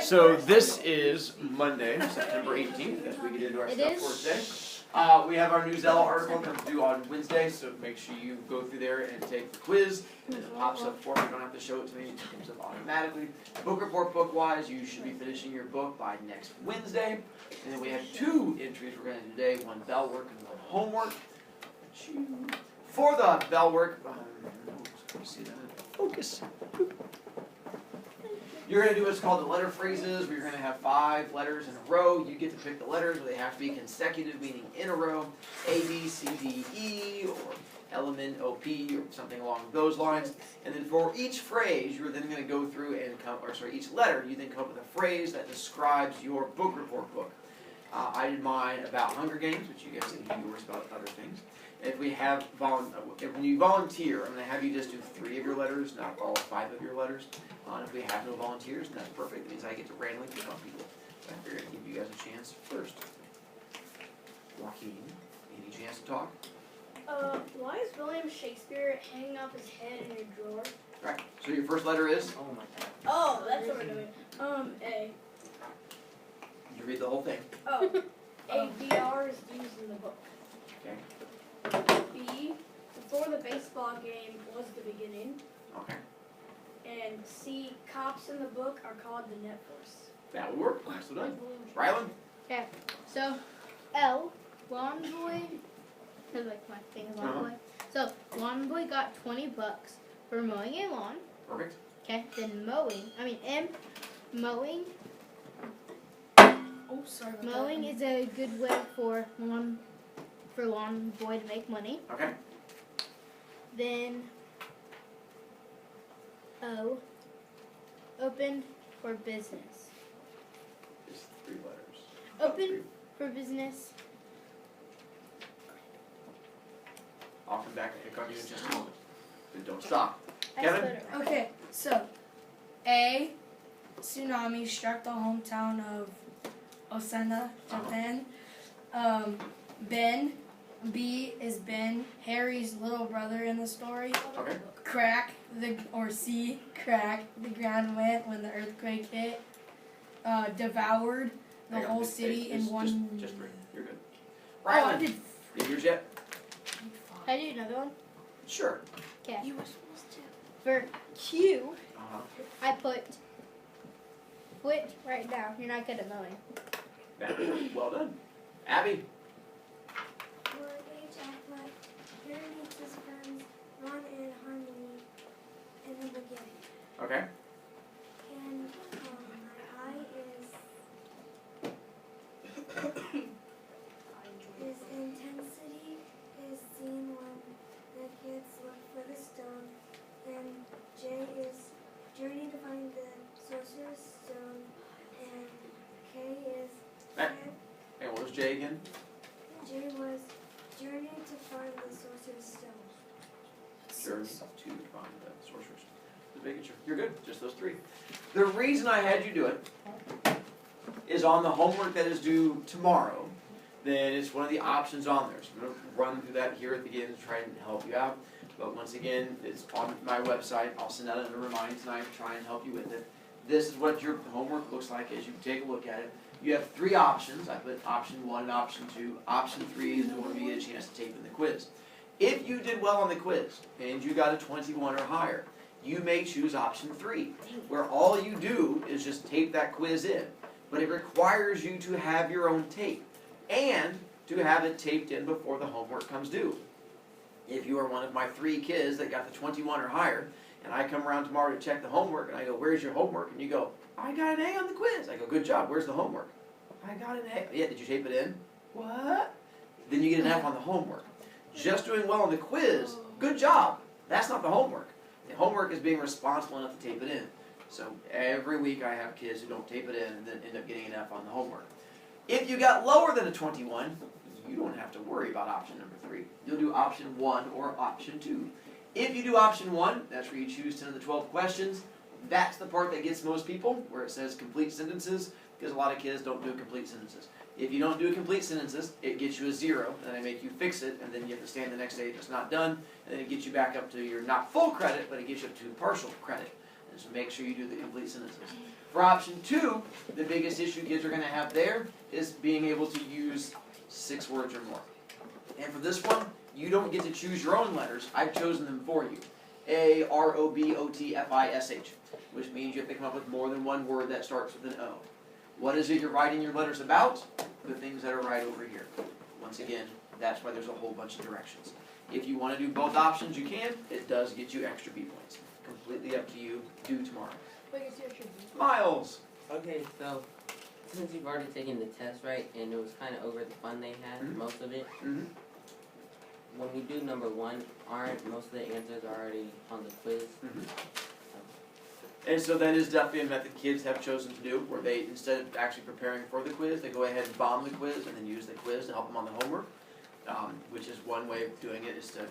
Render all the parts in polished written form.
So this is Monday, September 18th, as we get into our stuff for today. We have our new Zella article comes due on Wednesday, so make sure you go through there and take the quiz. It pops up for me, you don't have to show it to me, it comes up automatically. Book report book-wise, you should be finishing your book by next Wednesday. And then we have 2 entries we're going to do today, one bell work and one homework. For the bell work, focus. You're going to do what's called the letter phrases, where you're going to have 5 letters in a row. You get to pick the letters, but they have to be consecutive, meaning in a row. A, B, C, D, E, or element, O, P, or something along those lines. And then for each phrase, you're then going to go through and each letter, you then come up with a phrase that describes your book report book. I did mine about Hunger Games, which you guys did yours about other things. If we have when you volunteer, I'm going to have you just do 3 of your letters, not all 5 of your letters. If we have no volunteers, then that's perfect. It means I get to randomly pick on people. So I figured I'd give you guys a chance first. Joaquin, any chance to talk? Why is William Shakespeare hanging off his head in your drawer? Right. So your first letter is? Oh my god. Oh, that's what we're doing. A. You read the whole thing. Oh. ABR is used in the book. Okay. B. Before the baseball game was the beginning. Okay. And C. Cops in the book are called the net force. That would work. Nicely done. Rylan? Okay. So, L. Lawn Boy. Because like my thing is Lawn Boy. So, Lawn Boy got $20 for mowing a lawn. Perfect. Okay. Then M. Mowing. Oh, sorry about Mowing is a good way for Lawn Boy to make money. Okay. Then O. Open for business. Just 3 letters. Open for business. I'll come back and pick on you in just a moment. But don't stop. I Kevin? spelled it right. Okay, so A, tsunami struck the hometown of Osaka, Japan. Ben, B is Ben, Harry's little brother in the story. Okay. C, crack, the ground went when the earthquake hit. Devoured the whole city in one. Just 3. You're good. Oh, I Rylan, did. you yours yet? Can I do another one? Sure. Okay. You were supposed to. For Q, Uh-huh. I put foot right down. You're not good at mowing. Well done. Abby? Word H act like Harry meets his friends Ron and Harmony in the beginning. Okay. And my I is intensity is seen when the kids look for the stone. Then J is journey to find the sorcerer's stone. And K is And what was J again? J was journey to find the sorcerer's stone. Journey to find the sorcerer's stone. Just making sure. You're good. Just those 3. The reason I had you do it is on the homework that is due tomorrow. Then it's one of the options on there. So I'm going to run through that here at the beginning to try and help you out. But once again, it's on my website. I'll send out a reminder tonight to try and help you with it. This is what your homework looks like as you take a look at it. You have 3 options. I put option 1 and option 2. Option 3 is the one where you get a chance to take in the quiz. If you did well on the quiz and you got a 21 or higher, you may choose option 3, where all you do is just tape that quiz in. But it requires you to have your own tape and to have it taped in before the homework comes due. If you are one of my 3 kids that got the 21 or higher, and I come around tomorrow to check the homework, and I go, "Where's your homework?" And you go, "I got an A on the quiz." I go, "Good job, where's the homework?" "I got an A." "Yeah, did you tape it in?" "What?" Then you get an F on the homework. Just doing well on the quiz, good job. That's not the homework. The homework is being responsible enough to tape it in. So every week I have kids who don't tape it in and then end up getting an F on the homework. If you got lower than a 21, you don't have to worry about option number 3. You'll do option 1 or option 2. If you do option 1, that's where you choose 10 of the 12 questions. That's the part that gets most people, where it says complete sentences, because a lot of kids don't do complete sentences. If you don't do complete sentences, it gets you a 0, and they make you fix it, and then you have to stand the next day if it's not done, and then it gets you back up to your not full credit, but it gets you up to partial credit. Just make sure you do the complete sentences. For option 2, the biggest issue kids are going to have there is being able to use 6 words or more. And for this one, you don't get to choose your own letters. I've chosen them for you. A, R, O, B, O, T, F, I, S, H, which means you have to come up with more than one word that starts with an O. What is it you're writing your letters about? The things that are right over here. Once again, that's why there's a whole bunch of directions. If you want to do both options, you can. It does get you extra B points. Completely up to you. Due tomorrow. Miles! Okay, so since you've already taken the test, right, and it was kind of over the fun they had, Mhm. most of it, Mm-hmm. when we do number 1, aren't most of the answers already on the quiz? And so that is definitely a method kids have chosen to do, where they, instead of actually preparing for the quiz, they go ahead and bomb the quiz and then use the quiz to help them on the homework, which is one way of doing it, is to,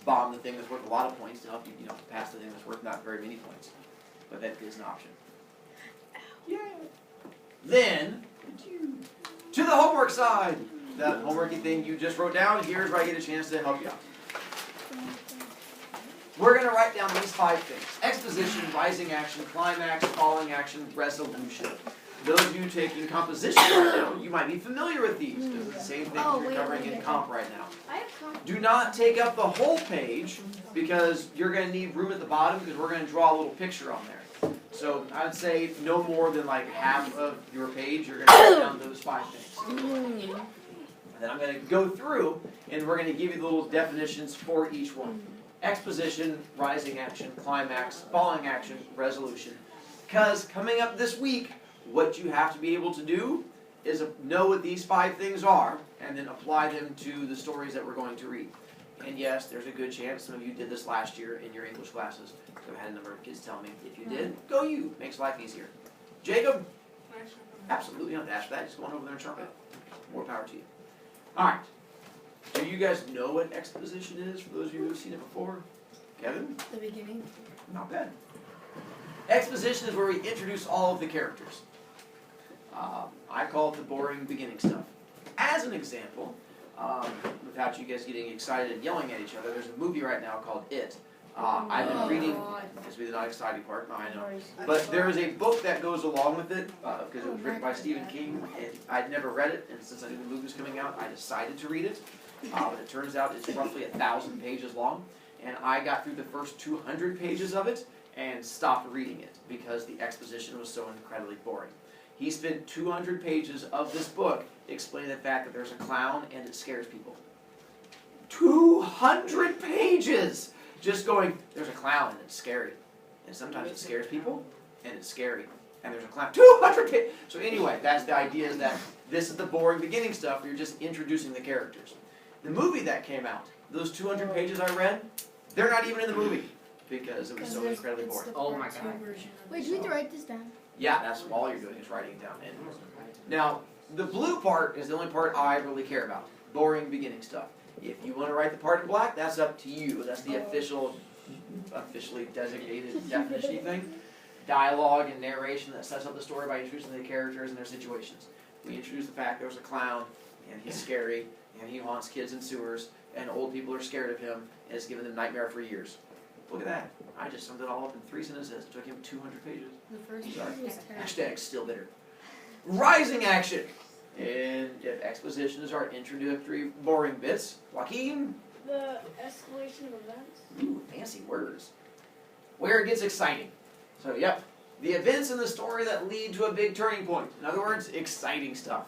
bomb the thing that's worth a lot of points to help you, pass the thing that's worth not very many points. But that is an option. Yay! Then, to the homework side. That homeworky thing you just wrote down, here's where I get a chance to help you out. We're going to write down these 5 things. Exposition, rising action, climax, falling action, resolution. Those of you taking composition right now, you might be familiar with these. They're the same things you're covering in comp right now. I have comp. Do not take up the whole page, because you're going to need room at the bottom, because we're going to draw a little picture on there. So I'd say no more than like half of your page, you're going to write down those 5 things. And then I'm going to go through, and we're going to give you the little definitions for each one. Exposition, rising action, climax, falling action, resolution. Because coming up this week, what you have to be able to do is know what these 5 things are, and then apply them to the stories that we're going to read. And yes, there's a good chance some of you did this last year in your English classes. I've had a number of kids tell me, if you did, go you. Makes life easier. Jacob? Absolutely, you don't have to ask for that. Just go on over there and sharpen it. More power to you. Alright. Do you guys know what exposition is, for those of you who have seen it before? Kevin? The beginning. Not bad. Exposition is where we introduce all of the characters. I call it the boring beginning stuff. As an example, without you guys getting excited and yelling at each other, there's a movie right now called It. I've been reading, this will be the not exciting part, I know. But there is a book that goes along with it, because it was written by Stephen King, and I'd never read it, and since I knew the movie was coming out, I decided to read it. But it turns out it's roughly 1,000 pages long, and I got through the first 200 pages of it, and stopped reading it, because the exposition was so incredibly boring. He spent 200 pages of this book explaining the fact that there's a clown and it scares people. 200 pages! Just going, there's a clown and it's scary. And sometimes it scares people, and it's scary. And there's a clown. 200 pages! So anyway, that's the idea, is that this is the boring beginning stuff where you're just introducing the characters. The movie that came out, those 200 pages I read, they're not even in the movie, because it was so incredibly boring. Oh my God. Wait, do we have to write this down? Yeah, that's all you're doing is writing it down. And now, the blue part is the only part I really care about. Boring beginning stuff. If you want to write the part in black, that's up to you. That's the officially designated definition thing. Dialogue and narration that sets up the story by introducing the characters and their situations. We introduce the fact there's a clown, and he's scary, and he haunts kids in sewers, and old people are scared of him, and it's given them nightmare for years. Look at that. I just summed it all up in 3 sentences. It took him 200 pages. The first Sorry. one was terrible. Hashtag still bitter. Rising action. And if expositions are introductory boring bits, Joaquin. The escalation of events. Ooh, fancy words. Where it gets exciting. So, yep. The events in the story that lead to a big turning point. In other words, exciting stuff.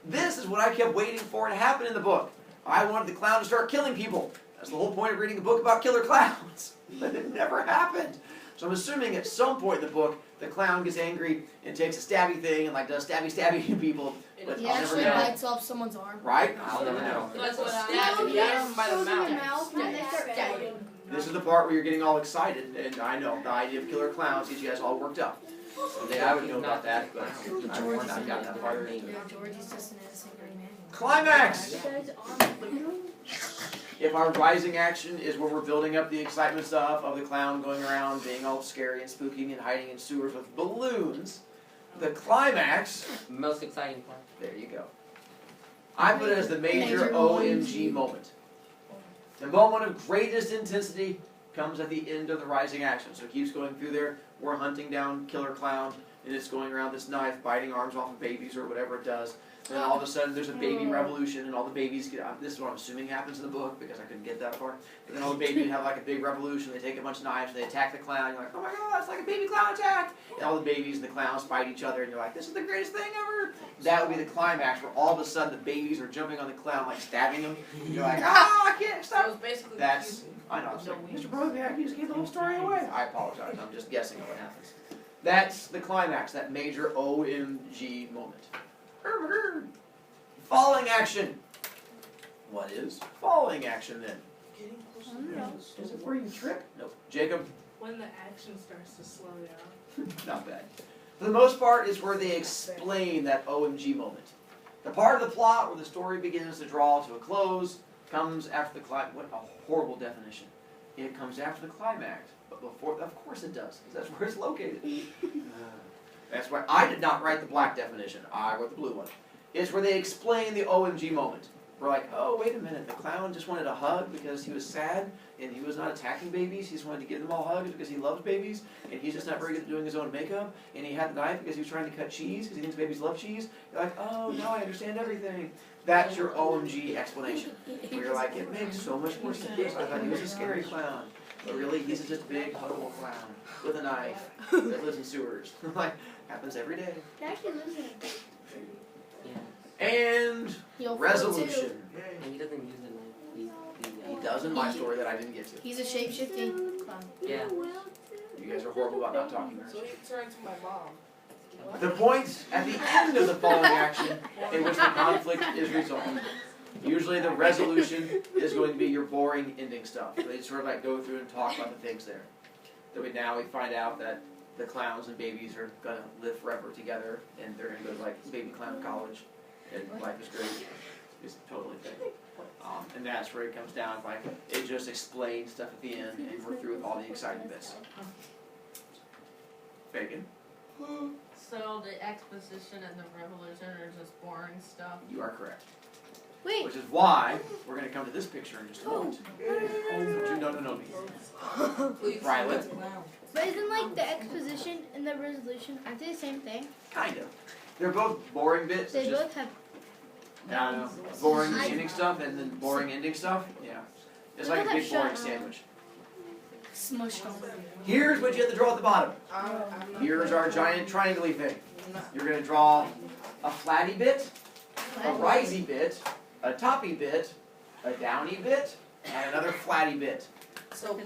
This is what I kept waiting for to happen in the book. I wanted the clown to start killing people. That's the whole point of reading a book about killer clowns. But it never happened. So I'm assuming at some point in the book, the clown gets angry and takes a stabby thing and does stabby to people. But He I'll never actually know. bites off someone's arm. Right? I'll never know. That's what Stab him by the mouth. mouth and they start stabbing. This is the part where you're getting all excited, and I know the idea of killer clowns gets you guys all worked up. Someday I would know about that, but I've not gotten that far into it. Yeah, Georgie's just an innocent young man. Climax! If our rising action is where we're building up the excitement stuff of the clown going around being all scary and spooky and hiding in sewers with balloons, the climax, Most exciting part. there you go. I put it as the major OMG moment. The moment of greatest intensity comes at the end of the rising action. So it keeps going through there. we're hunting down killer clown, and it's going around this knife, biting arms off of babies or whatever it does. And then all of a sudden there's a baby revolution, and all the babies get out. This is what I'm assuming happens in the book because I couldn't get that far. But then all the babies have like a big revolution. They take a bunch of knives, and they attack the clown. You're like, oh my god, it's like a baby clown attack! And all the babies and the clowns fight each other, and you're like, this is the greatest thing ever! That would be the climax where all of a sudden the babies are jumping on the clown, like stabbing him. And you're like, I can't So stop! it's basically That's, I know, it's like, Mr. Brovicast, you just gave the whole story away. I apologize, I'm just guessing at what happens. That's the climax, that major OMG moment. Falling action. What is falling action then? getting close I don't know. Is it where you trip? Nope. Jacob? when the action starts to slow down. Not bad. For the most part, is where they explain that OMG moment. The part of the plot where the story begins to draw to a close comes after the climax. What a horrible definition. It comes after the climax. But before, of course it does, because that's where it's located. That's why I did not write the black definition. I wrote the blue one. It's where they explain the OMG moment. We're like, oh, wait a minute, the clown just wanted a hug because he was sad, and he was not attacking babies. He just wanted to give them all hugs because he loves babies, and he's just not very good at doing his own makeup, and he had the knife because he was trying to cut cheese because he thinks babies love cheese. You're like, oh, now I understand everything. That's your OMG explanation. Where you're like, it makes so much more sense. I thought he was a scary clown. But really, he's just a big, huggable clown with a knife that lives in sewers. Like, happens every day. He actually lives in a Yeah. And He'll resolution. And he doesn't use a knife. He does in my story that I didn't get to. He's a shape-shifting clown. Yeah. You guys are horrible about not talking So very he turned to my mom. The point at the end of the following action in which the conflict is resolved. Usually the resolution is going to be your boring ending stuff. They sort of like go through and talk about the things there. Then we find out that the clowns and babies are going to live forever together, and they're going to go to like baby clown college, and life is great. It's totally fake. And that's where it comes down. Like, it just explains stuff at the end, and we're through with all the exciting bits. Bacon, So the exposition and the revolution are just boring stuff. you are correct. Wait, Which is why we're going to come to this picture in just a moment. No. Please. Rylan. but isn't like the exposition and the resolution, aren't they the same thing? Kind of. They're both boring bits. They It's just, both have. I don't know, boring beginning stuff and then boring ending stuff. Yeah. It's like a big boring sandwich. Smushed on. Here's what you have to draw at the bottom. Here's our giant triangle thing. You're going to draw a flatty bit, a risey bit, a toppy bit, a downy bit, and another flatty bit. So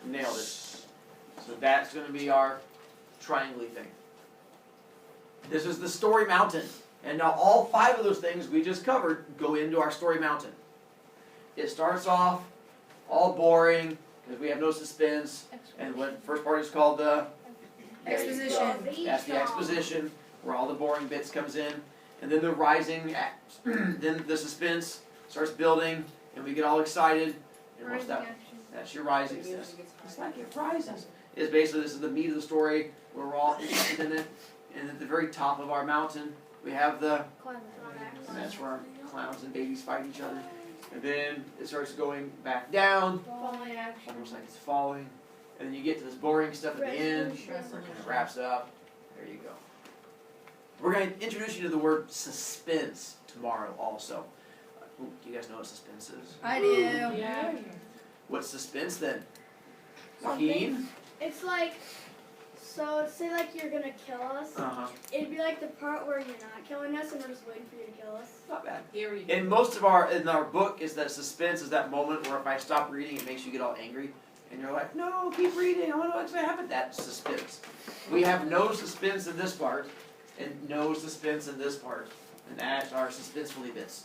Nailed it. So that's going to be our triangle thing. This is the story mountain. And now all 5 of those things we just covered go into our story mountain. It starts off all boring because we have no suspense. And the first part is called the Exposition. That's the exposition where all the boring bits comes in. And then the rising, then the suspense starts building, and we get all excited. And what's that? That's your rising. It's like it rises. It's basically, this is the meat of the story where we're all interested in it. And at the very top of our mountain, we have the, and that's where clowns and babies fight each other. And then it starts going back down, falling action. almost like it's falling. And then you get to this boring stuff at the end, where it kind of wraps up. There you go. We're going to introduce you to the word suspense tomorrow also. Ooh, do you guys know what suspense is? I do. Yeah. What's suspense then? Something. Joaquin? It's like, so say like you're gonna kill us. Uh-huh. It'd be like the part where you're not killing us and we're just waiting for you to kill us. Not bad. Here we In most of our book is that suspense is that moment where if I stop reading it makes you get all angry and you're like, no, keep reading, I want to know what's going to happen. That's suspense. We have no suspense in this part and no suspense in this part. And that's our suspensefully bits.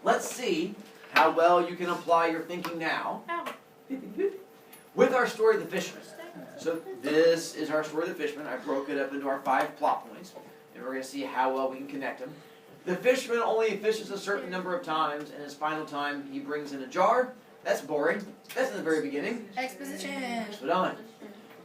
Let's see how well you can apply your thinking now with our story of the fisherman. So this is our story of the fisherman. I broke it up into our 5 plot points and we're going to see how well we can connect them. The fisherman only fishes a certain number of times, and his final time he brings in a jar. That's boring. That's in the very beginning. Exposition. But on.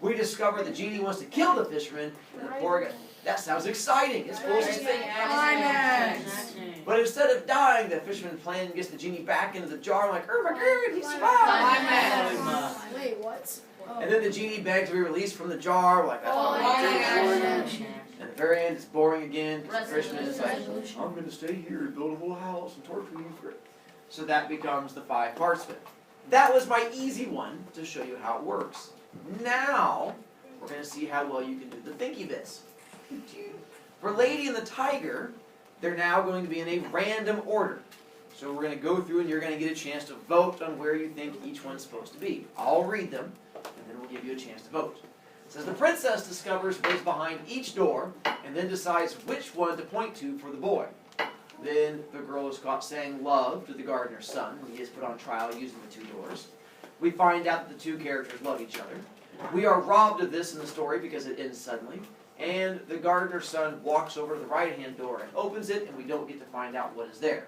We discover the genie wants to kill the fisherman, and the poor guy. That sounds exciting. It's full of suspense. Climax. But instead of dying, the fisherman plans gets the genie back into the jar. I'm like, oh my god, he survived. Climax. Wait, what? And then the genie begs to be released from the jar. We're like, that's not Action. And at the very end, it's boring again. Resolution. Christmas is like, I'm going to stay here and build a whole house and torture you for it. So that becomes the 5 parts of it. That was my easy one to show you how it works. Now, we're going to see how well you can do the thinky bits. For Lady and the Tiger, they're now going to be in a random order. So we're going to go through and you're going to get a chance to vote on where you think each one's supposed to be. I'll read them, and then we'll give you a chance to vote. It says, the princess discovers what is behind each door, and then decides which one to point to for the boy. Then the girl is caught saying love to the gardener's son, when he is put on trial using the 2 doors. We find out that the 2 characters love each other. We are robbed of this in the story because it ends suddenly. And the gardener's son walks over to the right-hand door and opens it, and we don't get to find out what is there.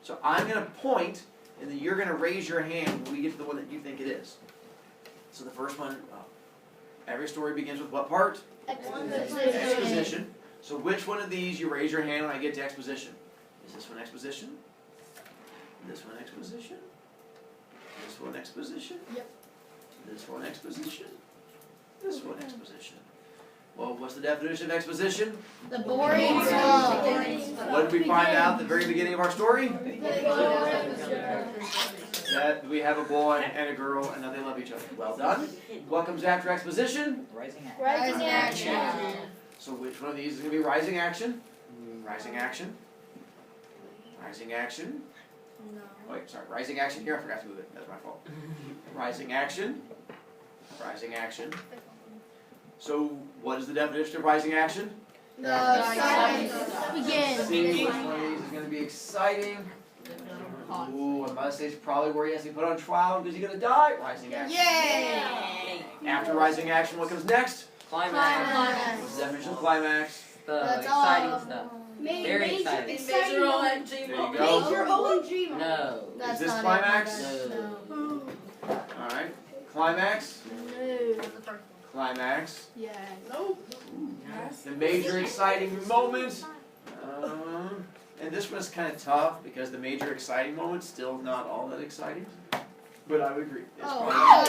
So I'm going to point, and then you're going to raise your hand when we get to the one that you think it is. So the first one, every story begins with what part? Exposition. So which one of these you raise your hand when I get to exposition? Is this one exposition? This one exposition? This one exposition? Yep. This one exposition? This one exposition. Well, what's the definition of exposition? The boring stuff. What did we find out at the very beginning of our story? That we have a boy and a girl and that they love each other. Well done. What comes after exposition? Rising action. So which one of these is going to be rising action? Rising action. Rising action. No. Wait, sorry. Rising action here. I forgot to move it. That's my fault. Rising action. Rising action. So what is the definition of rising action? Begin. See, which one of these is going to be exciting? Ooh, I must say it's probably where he has to be put on trial because he's going to die. Rising action. Yay! After rising action, what comes next? Climax. What's the definition of climax? The That's exciting all. stuff. Major exciting. exciting Major moment. OMG There you moment. go. Major OMG moment. No. That's this not climax? It. No. Alright. Climax. No. Climax. Yes. The major exciting moment. And this one's kind of tough because the major exciting moment's still not all that exciting. But I would agree. It's climax.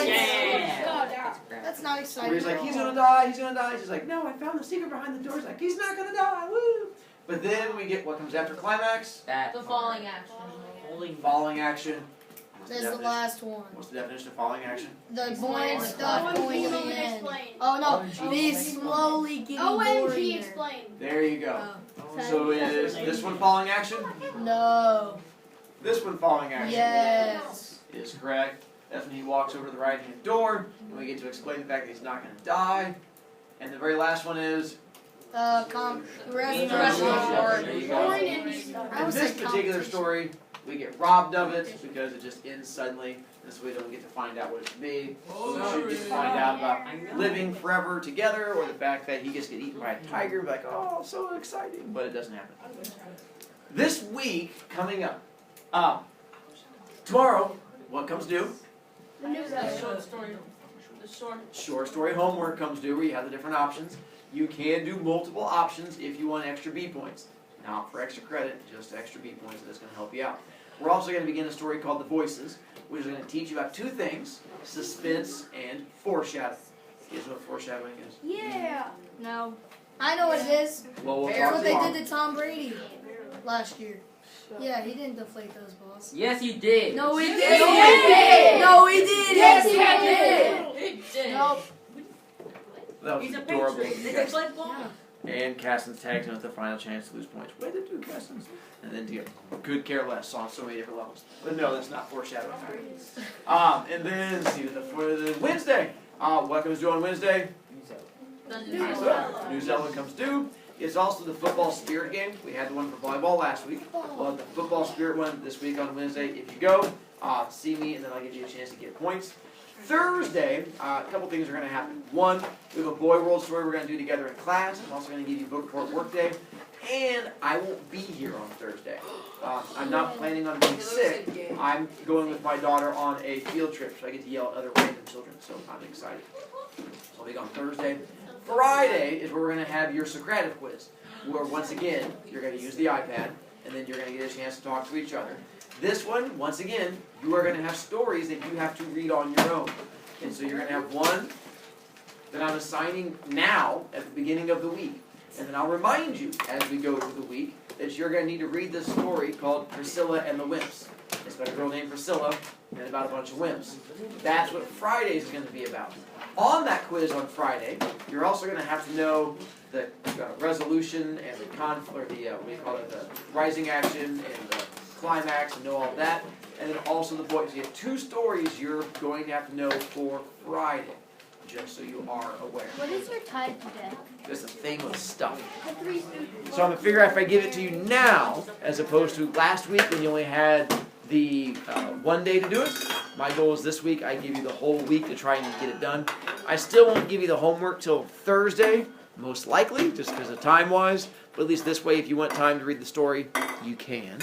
That's not Where exciting. he's like, he's gonna die, he's gonna die. She's like, no, I found the secret behind the door. He's like, he's not gonna die, woo! But then we get what comes after climax? That. The falling action. Falling action. What's This is the definition? last one. What's the definition of falling action? The boring stuff going to the end. Explain. Oh no, they slowly getting OMG boring. explain. There you go. Oh. So is this one falling action? No. This one falling action Yes. is correct. That's when he walks over to the right-hand door, and we get to explain the fact that he's not going to die. And the very last one is Resolution. There you go. Boring and stuff. I In would this say particular story, we get robbed of it because it just ends suddenly. This way we don't get to find out what it should be. So we should just find out about living forever together, or the fact that he gets to get eaten by a tiger. Be like, oh, so exciting, but it doesn't happen. This week coming up, tomorrow, what comes due? The news The short story. The short. Short story homework comes due, where you have the different options. You can do multiple options if you want extra B points. Not for extra credit, just extra B points, and that's going to help you out. We're also going to begin a story called The Voices, which is going to teach you about 2 things, suspense and foreshadowing. You guys know what foreshadowing is? Yeah. No. I know what it is. Well, we'll That's talk what they tomorrow. did to Tom Brady last year. Yeah, he didn't deflate those balls. Yes, you did. No, he Yes, did. he No, he did. Yes, he did. He did. Nope. That was He's a adorable. Patriot. They can play ball. And Cassins tags in with the final chance to lose points. Way to do, Cassins. And then to could care less on so many different levels. But no, that's not foreshadowing. And then, see, for the Wednesday. What comes due on Wednesday? New Zealand comes due. It's also the football spirit game. We had the one for volleyball last week. We'll have the football spirit one this week on Wednesday. If you go, see me, and then I'll give you a chance to get points. Thursday, a couple things are going to happen. One, we have a Boy World story we're going to do together in class. I'm also going to give you book report workday. And I won't be here on Thursday. I'm not planning on being sick. I'm going with my daughter on a field trip, so I get to yell at other random children, so I'm excited. So I'll be gone Thursday. Friday is where we're going to have your Socratic quiz, where once again, you're going to use the iPad, and then you're going to get a chance to talk to each other. This one, once again, you are going to have stories that you have to read on your own. And so you're gonna have one that I'm assigning now at the beginning of the week. And then I'll remind you as we go through the week that you're gonna need to read this story called Priscilla and the Wimps. It's about a girl named Priscilla and about a bunch of wimps. That's what Friday is gonna be about. On that quiz on Friday, you're also gonna have to know the resolution and the what do you call it, the rising action and the climax, and know all that. And then also the points. You have 2 stories you're going to have to know for Friday, just so you are aware. What is your tide today? Just a thing with stuff. The 3 students. So I'm gonna figure out if I give it to you now, as opposed to last week when you only had the one day to do it. My goal is this week I give you the whole week to try and get it done. I still won't give you the homework till Thursday, most likely, just because of time-wise. But at least this way, if you want time to read the story, you can.